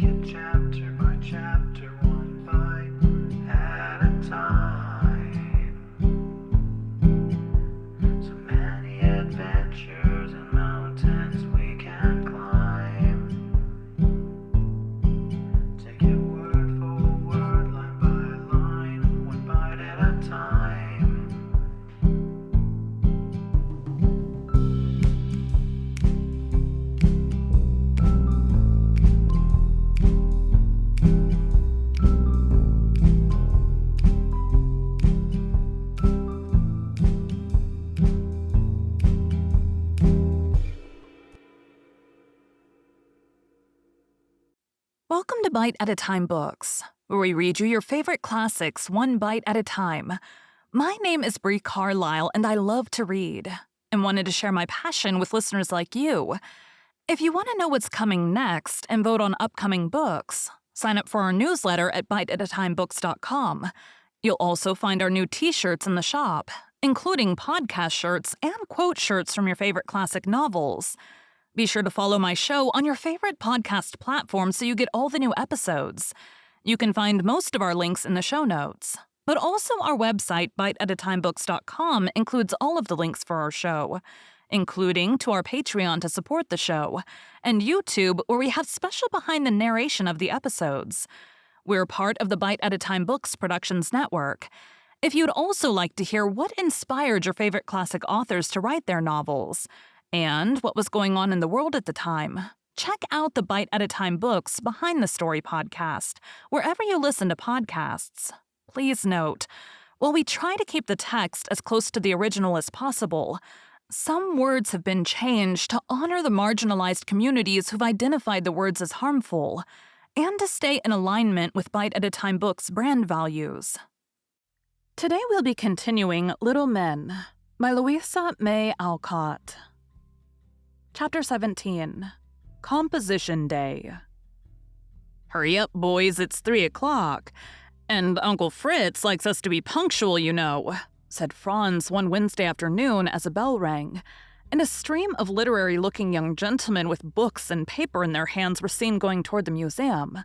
it chapter by chapter, one bite at a time. So many adventures and mountains we can climb. Take it word for word, line by line, one bite at a time. Welcome to Bite at a Time Books, where we read you your favorite classics one bite at a time. My name is Bree Carlile, and I love to read, and wanted to share my passion with listeners like you. If you want to know what's coming next and vote on upcoming books, sign up for our newsletter at biteatatimebooks.com. You'll also find our new t-shirts in the shop, including podcast shirts and quote shirts from your favorite classic novels. Be sure to follow my show on your favorite podcast platform so you get all the new episodes. You can find most of our links in the show notes. But also our website, biteatatimebooks.com, includes all of the links for our show, including to our Patreon to support the show, and YouTube, where we have special behind the narration of the episodes. We're part of the Bite at a Time Books Productions Network. If you'd also like to hear what inspired your favorite classic authors to write their novels, and what was going on in the world at the time, check out the Bite at a Time Books Behind the Story podcast, wherever you listen to podcasts. Please note, while we try to keep the text as close to the original as possible, some words have been changed to honor the marginalized communities who've identified the words as harmful, and to stay in alignment with Bite at a Time Books' brand values. Today we'll be continuing Little Men by Louisa May Alcott. Chapter 17, Composition Day. Hurry up, boys, it's 3 o'clock. And Uncle Fritz likes us to be punctual, you know, said Franz one Wednesday afternoon as a bell rang, and a stream of literary-looking young gentlemen with books and paper in their hands were seen going toward the museum.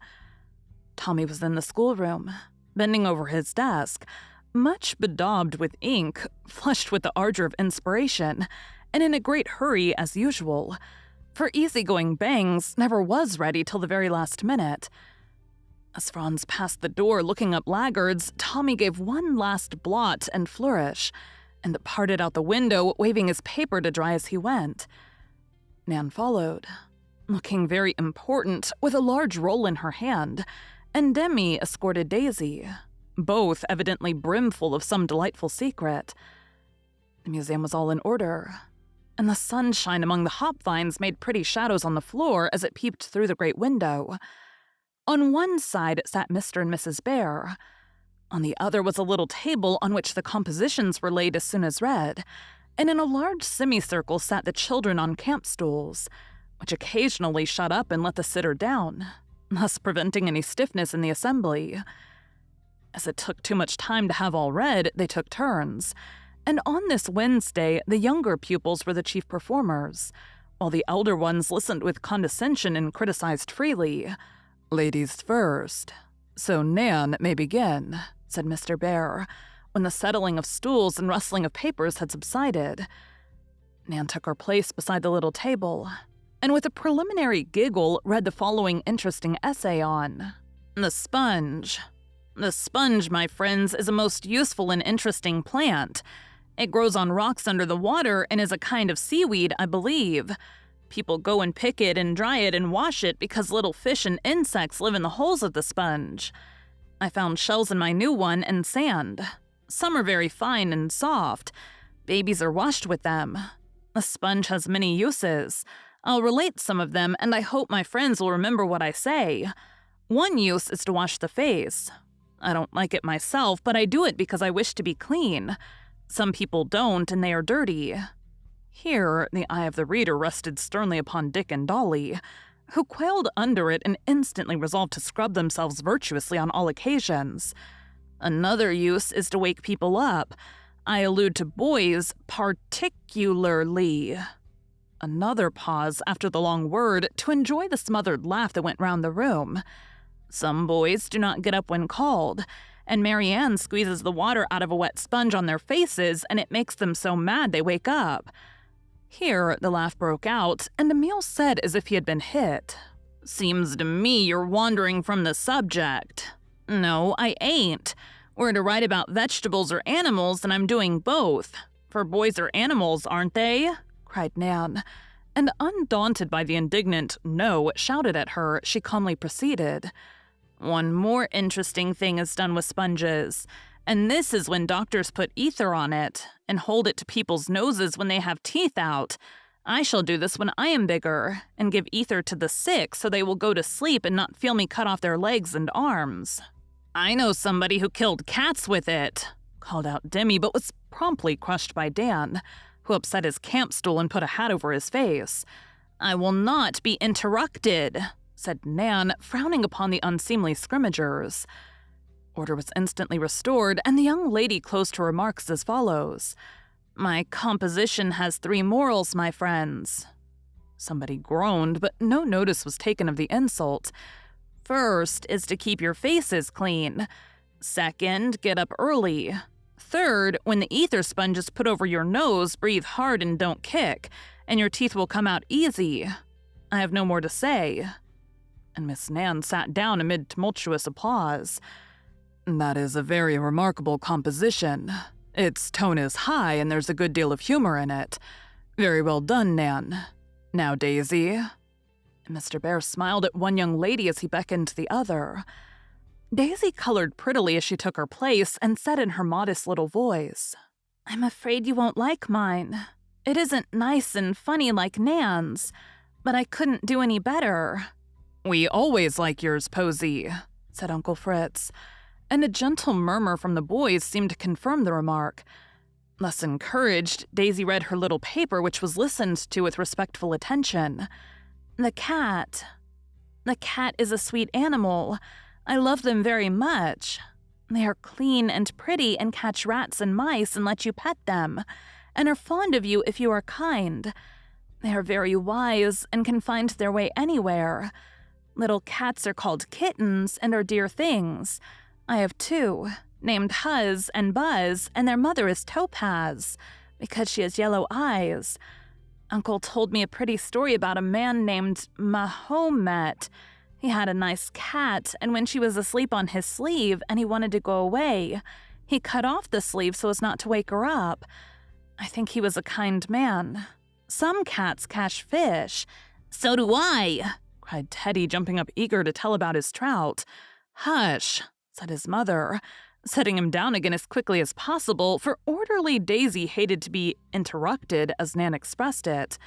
Tommy was in the schoolroom, bending over his desk, much bedaubed with ink, flushed with the ardor of inspiration, and in a great hurry as usual, for easygoing Bangs never was ready till the very last minute. As Franz passed the door looking up laggards, Tommy gave one last blot and flourish, and departed out the window, waving his paper to dry as he went. Nan followed, looking very important, with a large roll in her hand, and Demi escorted Daisy, both evidently brimful of some delightful secret. The museum was all in order, and the sunshine among the hop vines made pretty shadows on the floor as it peeped through the great window. On one side sat Mr. and Mrs. Bear. On the other was a little table on which the compositions were laid as soon as read, and in a large semicircle sat the children on camp stools, which occasionally shut up and let the sitter down, thus preventing any stiffness in the assembly. As it took too much time to have all read, they took turns, and on this Wednesday the younger pupils were the chief performers, while the elder ones listened with condescension and criticized freely. "Ladies first, so Nan may begin," said Mr. Bear, when the settling of stools and rustling of papers had subsided. Nan took her place beside the little table, and with a preliminary giggle read the following interesting essay on the sponge. The sponge, my friends, is a most useful and interesting plant. It grows on rocks under the water and is a kind of seaweed, I believe. People go and pick it and dry it and wash it because little fish and insects live in the holes of the sponge. I found shells in my new one and sand. Some are very fine and soft. Babies are washed with them. The sponge has many uses. I'll relate some of them, and I hope my friends will remember what I say. One use is to wash the face. I don't like it myself, but I do it because I wish to be clean. Some people don't, and they are dirty. Here, the eye of the reader rested sternly upon Dick and Dolly, who quailed under it and instantly resolved to scrub themselves virtuously on all occasions. Another use is to wake people up. I allude to boys particularly. Another pause after the long word to enjoy the smothered laugh that went round the room. Some boys do not get up when called, and Mary Ann squeezes the water out of a wet sponge on their faces, and it makes them so mad they wake up. Here, the laugh broke out, and Emil said as if he had been hit, "Seems to me you're wandering from the subject." "No, I ain't. We're to write about vegetables or animals, and I'm doing both. For boys are animals, aren't they?" cried Nan, and undaunted by the indignant "no" shouted at her, she calmly proceeded. "One more interesting thing is done with sponges, and this is when doctors put ether on it and hold it to people's noses when they have teeth out. I shall do this when I am bigger, and give ether to the sick so they will go to sleep and not feel me cut off their legs and arms." "I know somebody who killed cats with it," called out Demi, but was promptly crushed by Dan, who upset his camp stool and put a hat over his face. "I will not be interrupted," said Nan, frowning upon the unseemly scrimmagers. Order was instantly restored, and the young lady closed her remarks as follows. "My composition has 3 morals, my friends." Somebody groaned, but no notice was taken of the insult. "First is to keep your faces clean. Second, get up early. Third, when the ether sponge is put over your nose, breathe hard and don't kick, and your teeth will come out easy. I have no more to say." And Miss Nan sat down amid tumultuous applause. "That is a very remarkable composition. Its tone is high, and there's a good deal of humor in it. Very well done, Nan. Now, Daisy." And Mr. Bear smiled at one young lady as he beckoned to the other. Daisy colored prettily as she took her place and said in her modest little voice, "I'm afraid you won't like mine. It isn't nice and funny like Nan's, but I couldn't do any better." "We always like yours, Posy," said Uncle Fritz, and a gentle murmur from the boys seemed to confirm the remark. Thus encouraged, Daisy read her little paper, which was listened to with respectful attention. The cat is a sweet animal. I love them very much. They are clean and pretty and catch rats and mice and let you pet them, and are fond of you if you are kind. They are very wise and can find their way anywhere. Little cats are called kittens and are dear things. I have 2, named Huzz and Buzz, and their mother is Topaz, because she has yellow eyes. Uncle told me a pretty story about a man named Mahomet. He had a nice cat, and when she was asleep on his sleeve and he wanted to go away, he cut off the sleeve so as not to wake her up. I think he was a kind man. Some cats catch fish." "So do I," cried Teddy, jumping up eager to tell about his trout. "Hush," said his mother, setting him down again as quickly as possible, for orderly Daisy hated to be interrupted, as Nan expressed it.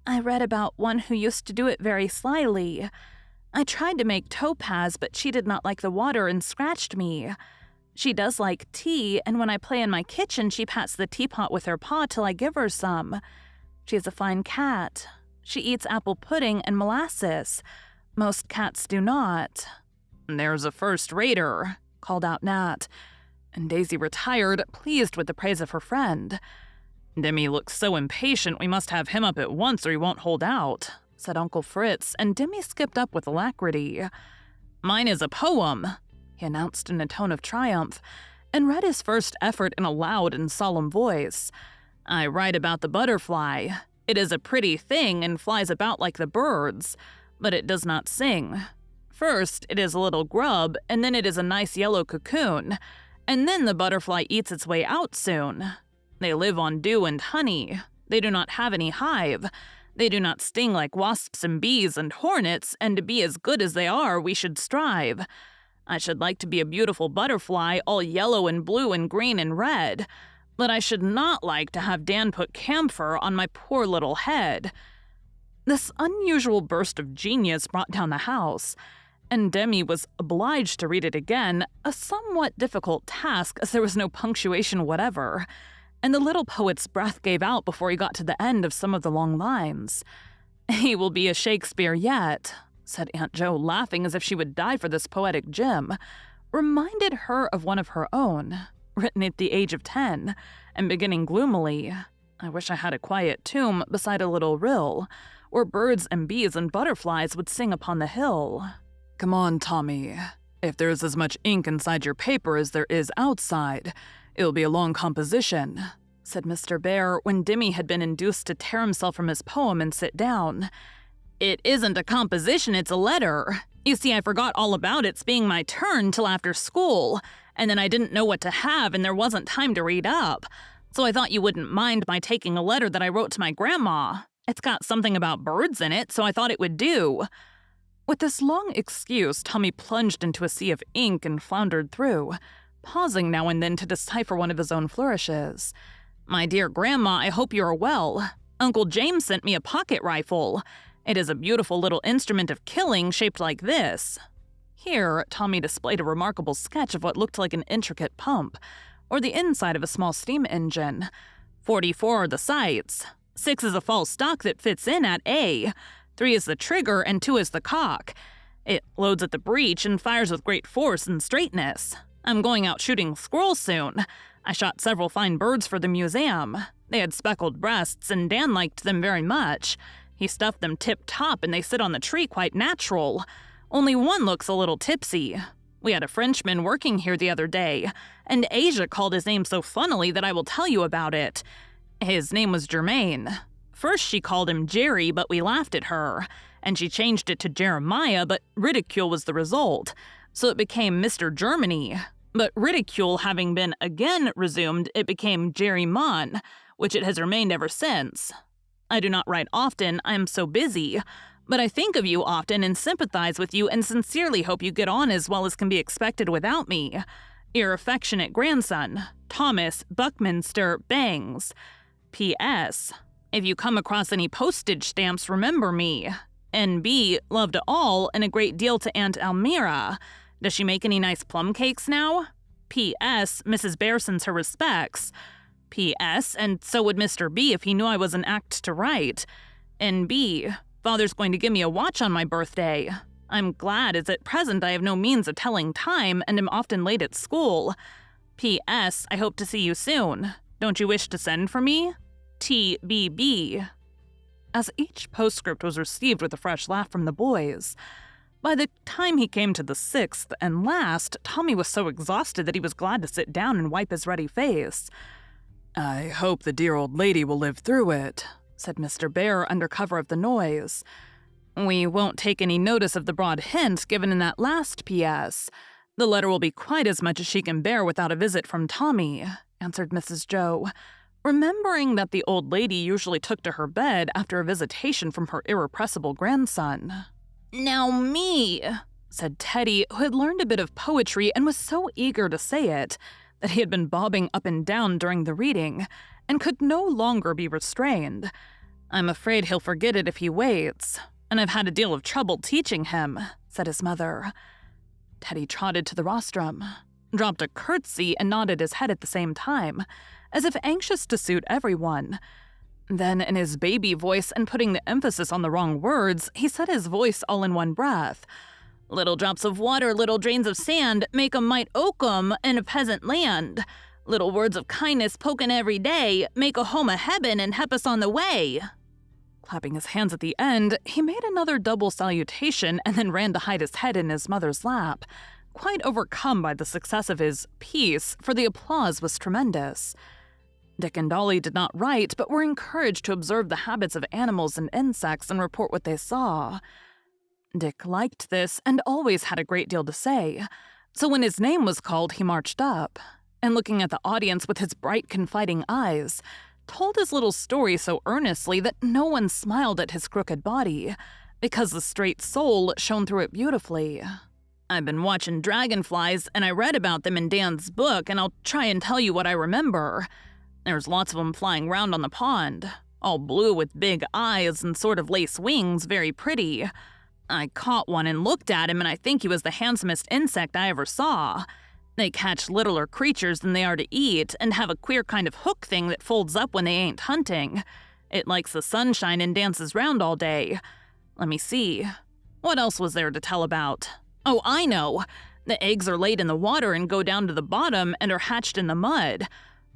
"I read about one who used to do it very slyly. I tried to make Topaz, but she did not like the water and scratched me. She does like tea, and when I play in my kitchen, she pats the teapot with her paw till I give her some. She is a fine cat. She eats apple pudding and molasses. Most cats do not." "There's a first-rater," called out Nat, and Daisy retired, pleased with the praise of her friend. "Demi looks so impatient we must have him up at once or he won't hold out," said Uncle Fritz, and Demi skipped up with alacrity. "Mine is a poem," he announced in a tone of triumph, and read his first effort in a loud and solemn voice. "I write about the butterfly. It is a pretty thing and flies about like the birds, but it does not sing. First, it is a little grub, and then it is a nice yellow cocoon, and then the butterfly eats its way out soon. They live on dew and honey. They do not have any hive. They do not sting like wasps and bees and hornets, and to be as good as they are, we should strive. I should like to be a beautiful butterfly, all yellow and blue and green and red, but I should not like to have Dan put camphor on my poor little head." This unusual burst of genius brought down the house, and Demi was obliged to read it again, a somewhat difficult task as there was no punctuation whatever, and the little poet's breath gave out before he got to the end of some of the long lines. "He will be a Shakespeare yet," said Aunt Jo, laughing as if she would die for this poetic gem, reminded her of one of her own, written at the age of 10, and beginning gloomily, I wish I had a quiet tomb beside a little rill, where birds and bees and butterflies would sing upon the hill. Come on, Tommy. If there's as much ink inside your paper as there is outside, it'll be a long composition, said Mr. Bear when Dimmy had been induced to tear himself from his poem and sit down. It isn't a composition, it's a letter. You see, I forgot all about its being my turn till after school, and then I didn't know what to have and there wasn't time to read up. So I thought you wouldn't mind my taking a letter that I wrote to my grandma. It's got something about birds in it, so I thought it would do. With this long excuse, Tommy plunged into a sea of ink and floundered through, pausing now and then to decipher one of his own flourishes. My dear Grandma, I hope you are well. Uncle James sent me a pocket rifle. It is a beautiful little instrument of killing shaped like this. Here, Tommy displayed a remarkable sketch of what looked like an intricate pump, or the inside of a small steam engine. 44 are the sights. 6 is a false stock that fits in at A. 3 is the trigger and 2 is the cock. It loads at the breech and fires with great force and straightness. I'm going out shooting squirrels soon. I shot several fine birds for the museum. They had speckled breasts and Dan liked them very much. He stuffed them tip-top and they sit on the tree quite natural. Only one looks a little tipsy. We had a Frenchman working here the other day, and Asia called his name so funnily that I will tell you about it. His name was Germain. First she called him Jerry, but we laughed at her, and she changed it to Jeremiah, but ridicule was the result, so it became Mr. Germany. But ridicule having been again resumed, it became Jerry Mon, which it has remained ever since. I do not write often, I am so busy, but I think of you often and sympathize with you and sincerely hope you get on as well as can be expected without me. Your affectionate grandson, Thomas Buckminster Bangs. P.S. If you come across any postage stamps, remember me. N.B. Love to all and a great deal to Aunt Almira. Does she make any nice plum cakes now? P.S. Mrs. Bear sends her respects. P.S. And so would Mr. B if he knew I was an act to write. N.B. Father's going to give me a watch on my birthday. I'm glad, as at present I have no means of telling time and am often late at school. P.S. I hope to see you soon. Don't you wish to send for me? T.B.B. As each postscript was received with a fresh laugh from the boys, by the time he came to the 6th and last, Tommy was so exhausted that he was glad to sit down and wipe his ruddy face. I hope the dear old lady will live through it, said Mr. Bear under cover of the noise. We won't take any notice of the broad hint given in that last P.S. The letter will be quite as much as she can bear without a visit from Tommy, answered Mrs. Joe, remembering that the old lady usually took to her bed after a visitation from her irrepressible grandson. Now me, said Teddy, who had learned a bit of poetry and was so eager to say it that he had been bobbing up and down during the reading and could no longer be restrained. I'm afraid he'll forget it if he waits, and I've had a deal of trouble teaching him, said his mother. Teddy trotted to the rostrum, dropped a curtsy, and nodded his head at the same time, as if anxious to suit everyone. Then, in his baby voice and putting the emphasis on the wrong words, he said his voice all in one breath. Little drops of water, little drains of sand, make 'em might oakum in a peasant land. Little words of kindness pokin' every day, make a home a heaven and help us on the way. Clapping his hands at the end, he made another double salutation and then ran to hide his head in his mother's lap, quite overcome by the success of his piece, for the applause was tremendous. Dick and Dolly did not write, but were encouraged to observe the habits of animals and insects and report what they saw. Dick liked this and always had a great deal to say, so when his name was called, he marched up, and looking at the audience with his bright, confiding eyes, told his little story so earnestly that no one smiled at his crooked body, because the straight soul shone through it beautifully. I've been watching dragonflies, and I read about them in Dan's book, and I'll try and tell you what I remember. There's lots of 'em flying round on the pond, all blue with big eyes and sort of lace wings, very pretty. I caught one and looked at him, and I think he was the handsomest insect I ever saw. They catch littler creatures than they are to eat, and have a queer kind of hook thing that folds up when they ain't hunting. It likes the sunshine and dances round all day. Let me see. What else was there to tell about? Oh, I know. The eggs are laid in the water and go down to the bottom and are hatched in the mud.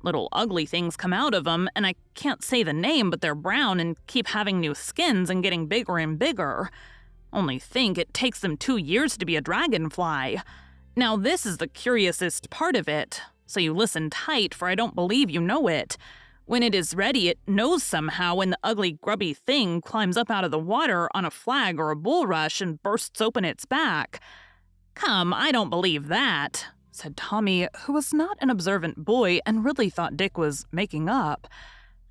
Little ugly things come out of them, and I can't say the name, but they're brown and keep having new skins and getting bigger and bigger. Only think, it takes them 2 years to be a dragonfly. Now this is the curiousest part of it, so you listen tight, for I don't believe you know it. When it is ready, it knows somehow when the ugly, grubby thing climbs up out of the water on a flag or a bulrush and bursts open its back. Come, I don't believe that, said Tommy, who was not an observant boy and really thought Dick was making up.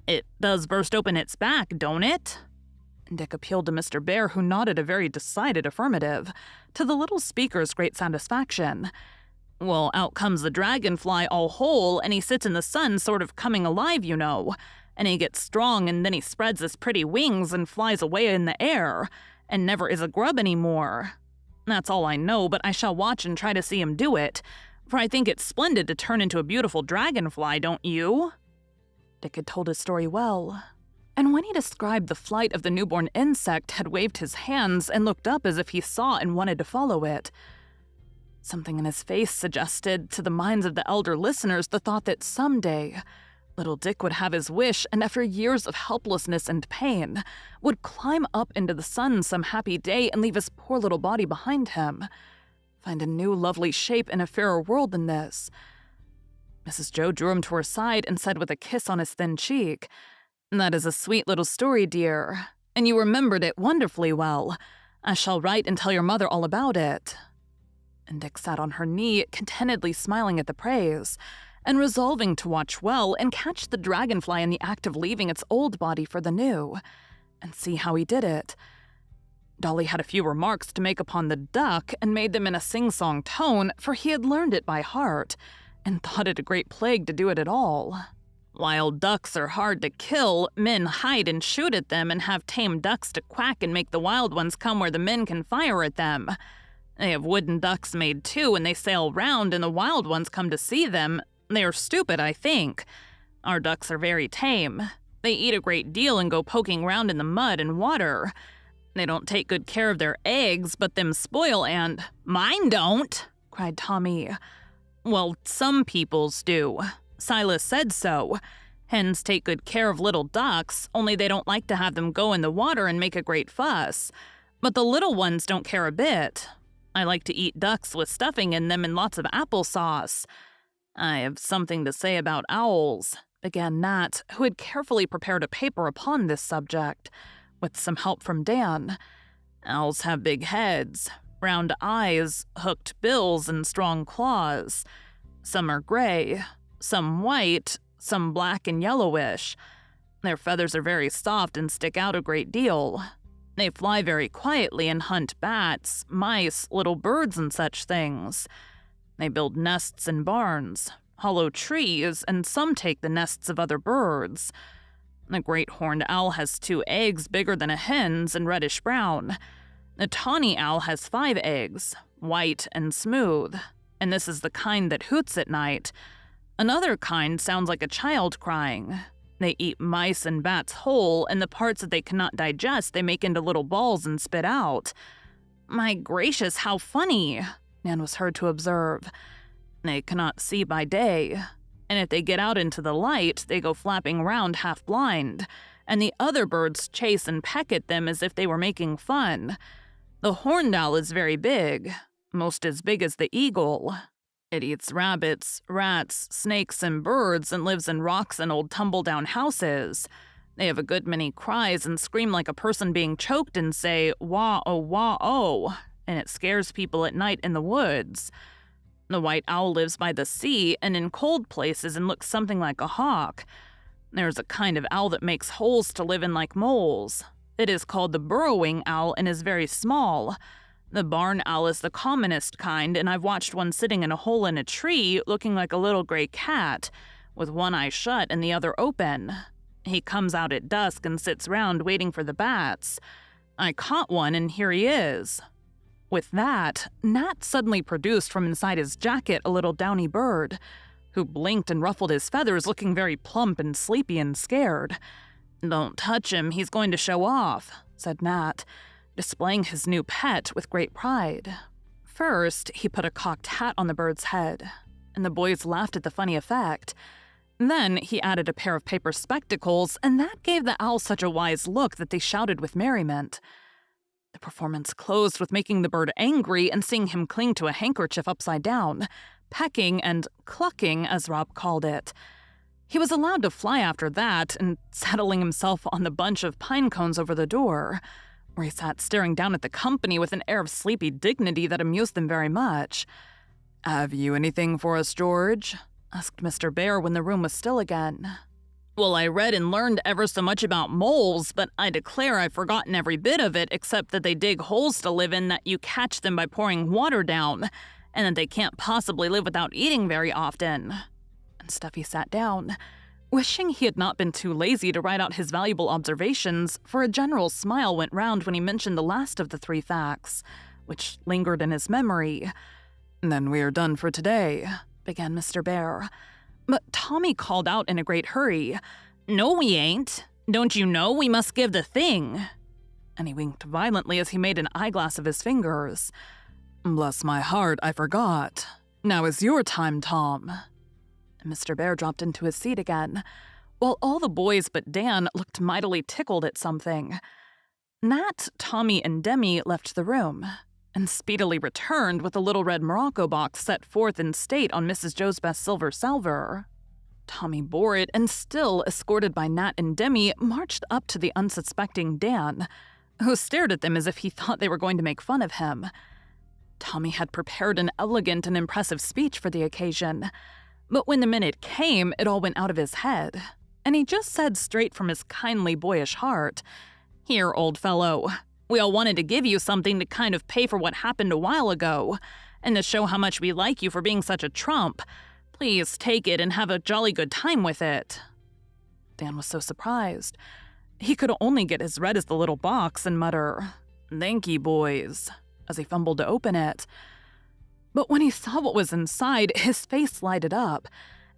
It does burst open its back, don't it? Dick appealed to Mr. Bear, who nodded a very decided affirmative, to the little speaker's great satisfaction. Well, out comes the dragonfly all whole, and he sits in the sun sort of coming alive, you know. And he gets strong, and then he spreads his pretty wings and flies away in the air, and never is a grub anymore. That's all I know, but I shall watch and try to see him do it, for I think it's splendid to turn into a beautiful dragonfly, don't you? Dick had told his story well, and when he described the flight of the newborn insect, had waved his hands and looked up as if he saw and wanted to follow it. Something in his face suggested to the minds of the elder listeners the thought that someday little Dick would have his wish, and after years of helplessness and pain, would climb up into the sun some happy day and leave his poor little body behind him, find a new lovely shape in a fairer world than this. Mrs. Joe drew him to her side and said with a kiss on his thin cheek, "That is a sweet little story, dear, and you remembered it wonderfully well. I shall write and tell your mother all about it." And Dick sat on her knee, contentedly smiling at the praise, and resolving to watch well and catch the dragonfly in the act of leaving its old body for the new, and see how he did it. Dolly had a few remarks to make upon the duck, and made them in a sing-song tone, for he had learned it by heart, and thought it a great plague to do it at all. Wild ducks are hard to kill. Men hide and shoot at them, and have tame ducks to quack and make the wild ones come where the men can fire at them. They have wooden ducks made too, and they sail round, and the wild ones come to see them. They are stupid, I think. Our ducks are very tame. They eat a great deal and go poking round in the mud and water. They don't take good care of their eggs, but them spoil and— "Mine don't!" cried Tommy. "Well, some people's do. Silas said so. Hens take good care of little ducks, only they don't like to have them go in the water and make a great fuss. But the little ones don't care a bit. I like to eat ducks with stuffing in them and lots of applesauce. I have something to say about owls," began Nat, who had carefully prepared a paper upon this subject, with some help from Dan. "Owls have big heads, round eyes, hooked bills, and strong claws. Some are gray, some white, some black and yellowish. Their feathers are very soft and stick out a great deal. They fly very quietly and hunt bats, mice, little birds, and such things. They build nests in barns, hollow trees, and some take the nests of other birds. The great horned owl has 2 eggs bigger than a hen's and reddish-brown. The tawny owl has 5 eggs, white and smooth, and this is the kind that hoots at night. Another kind sounds like a child crying. They eat mice and bats whole, and the parts that they cannot digest they make into little balls and spit out. My gracious, how funny!" Nan was heard to observe. "They cannot see by day, and if they get out into the light, they go flapping round half blind, and the other birds chase and peck at them as if they were making fun. The horned owl is very big, most as big as the eagle. It eats rabbits, rats, snakes, and birds, and lives in rocks and old tumble-down houses. They have a good many cries and scream like a person being choked and say, 'Wah-oh, and it scares people at night in the woods. The white owl lives by the sea and in cold places and looks something like a hawk. There's a kind of owl that makes holes to live in like moles. It is called the burrowing owl and is very small. The barn owl is the commonest kind, and I've watched one sitting in a hole in a tree looking like a little gray cat, with one eye shut and the other open. He comes out at dusk and sits round waiting for the bats. I caught one, and here he is." With that, Nat suddenly produced from inside his jacket a little downy bird, who blinked and ruffled his feathers, looking very plump and sleepy and scared. "Don't touch him, he's going to show off," said Nat, displaying his new pet with great pride. First, he put a cocked hat on the bird's head, and the boys laughed at the funny effect. Then he added a pair of paper spectacles, and that gave the owl such a wise look that they shouted with merriment. The performance closed with making the bird angry and seeing him cling to a handkerchief upside down, pecking and clucking, as Rob called it. He was allowed to fly after that and settling himself on the bunch of pine cones over the door, where he sat staring down at the company with an air of sleepy dignity that amused them very much. "Have you anything for us, George?" asked Mr. Bear when the room was still again. "Well, I read and learned ever so much about moles, but I declare I've forgotten every bit of it except that they dig holes to live in, that you catch them by pouring water down, and that they can't possibly live without eating very often." And Stuffy sat down, wishing he had not been too lazy to write out his valuable observations, for a general smile went round when he mentioned the last of the 3 facts, which lingered in his memory. "Then we are done for today," began Mr. Bear. But Tommy called out in a great hurry, "No, we ain't. Don't you know we must give the thing?" And he winked violently as he made an eyeglass of his fingers. "Bless my heart, I forgot. Now is your time, Tom." And Mr. Bear dropped into his seat again, while all the boys but Dan looked mightily tickled at something. Nat, Tommy, and Demi left the room, and speedily returned with a little red Morocco box set forth in state on Mrs. Joe's best silver salver. Tommy bore it, and still escorted by Nat and Demi, marched up to the unsuspecting Dan, who stared at them as if he thought they were going to make fun of him. Tommy had prepared an elegant and impressive speech for the occasion, but when the minute came, it all went out of his head, and he just said straight from his kindly boyish heart, "Here, old fellow, we all wanted to give you something to kind of pay for what happened a while ago, and to show how much we like you for being such a trump. Please take it and have a jolly good time with it." Dan was so surprised. He could only get as red as the little box and mutter, "Thank ye, boys," as he fumbled to open it. But when he saw what was inside, his face lighted up,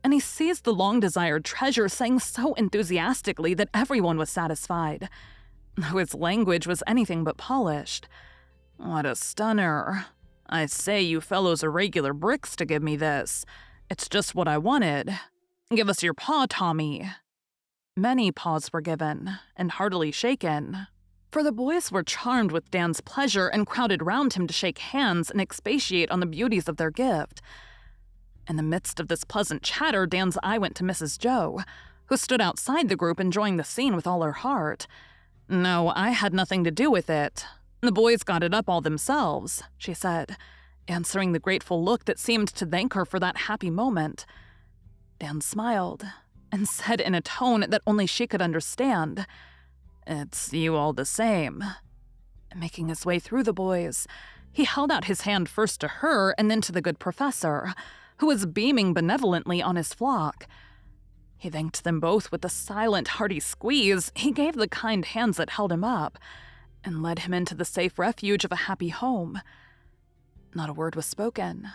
and he seized the long-desired treasure, saying so enthusiastically that everyone was satisfied, though his language was anything but polished. "What a stunner. I say, you fellows are regular bricks to give me this. It's just what I wanted. Give us your paw, Tommy." Many paws were given, and heartily shaken, for the boys were charmed with Dan's pleasure and crowded round him to shake hands and expatiate on the beauties of their gift. In the midst of this pleasant chatter, Dan's eye went to Mrs. Joe, who stood outside the group enjoying the scene with all her heart. "No, I had nothing to do with it. The boys got it up all themselves," she said, answering the grateful look that seemed to thank her for that happy moment. Dan smiled and said in a tone that only she could understand, "It's you all the same." Making his way through the boys, he held out his hand first to her and then to the good professor, who was beaming benevolently on his flock. He thanked them both with a silent, hearty squeeze. He gave the kind hands that held him up, and led him into the safe refuge of a happy home. Not a word was spoken,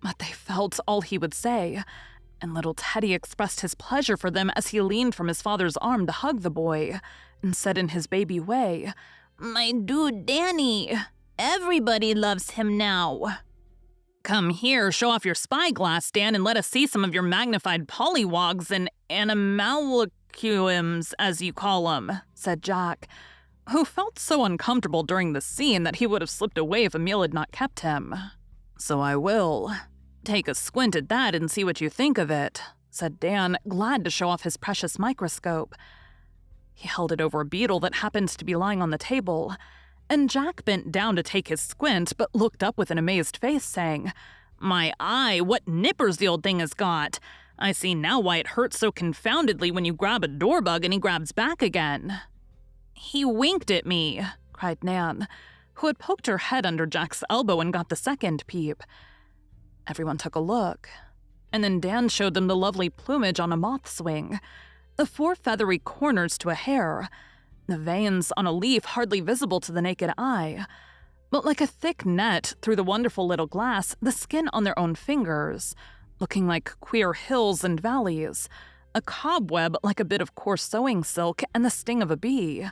but they felt all he would say, and little Teddy expressed his pleasure for them as he leaned from his father's arm to hug the boy, and said in his baby way, "My dude Danny, everybody loves him now." "Come here, show off your spyglass, Dan, and let us see some of your magnified pollywogs and animalcules, as you call 'em," said Jack, who felt so uncomfortable during the scene that he would have slipped away if Emil had not kept him. "So I will. Take a squint at that and see what you think of it," said Dan, glad to show off his precious microscope. He held it over a beetle that happened to be lying on the table, and Jack bent down to take his squint but looked up with an amazed face, saying, "My eye, what nippers the old thing has got! I see now why it hurts so confoundedly when you grab a doorbug and he grabs back again." "He winked at me," cried Nan, who had poked her head under Jack's elbow and got the second peep. Everyone took a look, and then Dan showed them the lovely plumage on a moth's wing, the 4 feathery corners to a hair, the veins on a leaf hardly visible to the naked eye, but like a thick net through the wonderful little glass, the skin on their own fingers, looking like queer hills and valleys, a cobweb like a bit of coarse sewing silk, and the sting of a bee.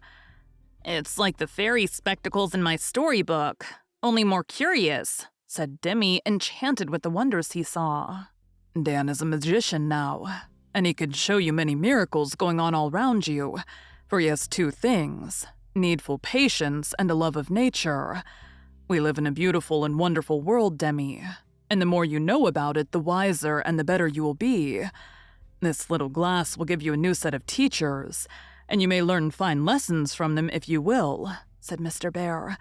"It's like the fairy spectacles in my storybook, only more curious," said Demi, enchanted with the wonders he saw. "Dan is a magician now," and he could show you many miracles going on all round you, for he has two things: needful patience and a love of nature. We live in a beautiful and wonderful world, Demi, and the more you know about it, the wiser and the better you will be. This little glass will give you a new set of teachers, and you may learn fine lessons from them if you will," said Mr. Bear,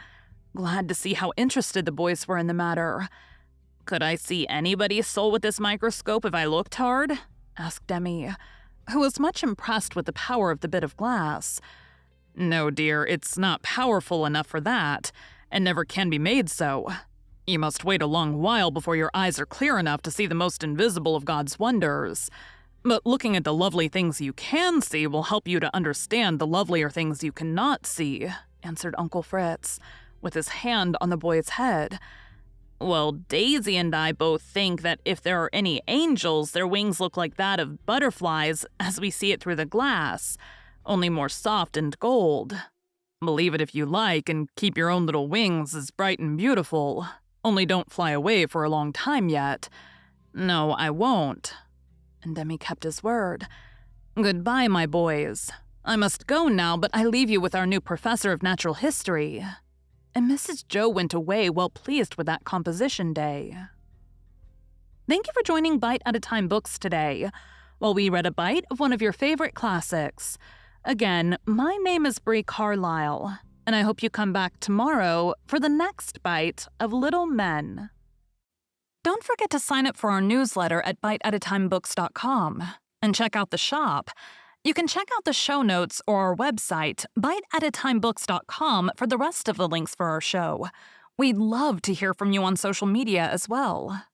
glad to see how interested the boys were in the matter. "Could I see anybody's soul with this microscope if I looked hard?" asked Demi, who was much impressed with the power of the bit of glass. "No, dear, it's not powerful enough for that, and never can be made so. You must wait a long while before your eyes are clear enough to see the most invisible of God's wonders. But looking at the lovely things you can see will help you to understand the lovelier things you cannot see," answered Uncle Fritz, with his hand on the boy's head. "Well, Daisy and I both think that if there are any angels, their wings look like that of butterflies as we see it through the glass, only more soft and gold. Believe it if you like, and keep your own little wings as bright and beautiful. Only don't fly away for a long time yet." "No, I won't." And Demi kept his word. "Goodbye, my boys. I must go now, but I leave you with our new professor of natural history." And Mrs. Joe went away well pleased with that composition day. Thank you for joining Bite at a Time Books today, while we read a bite of one of your favorite classics. Again, my name is Bree Carlile, and I hope you come back tomorrow for the next bite of Little Men. Don't forget to sign up for our newsletter at biteatatimebooks.com and check out the shop. You can check out the show notes or our website, biteatatimebooks.com, for the rest of the links for our show. We'd love to hear from you on social media as well.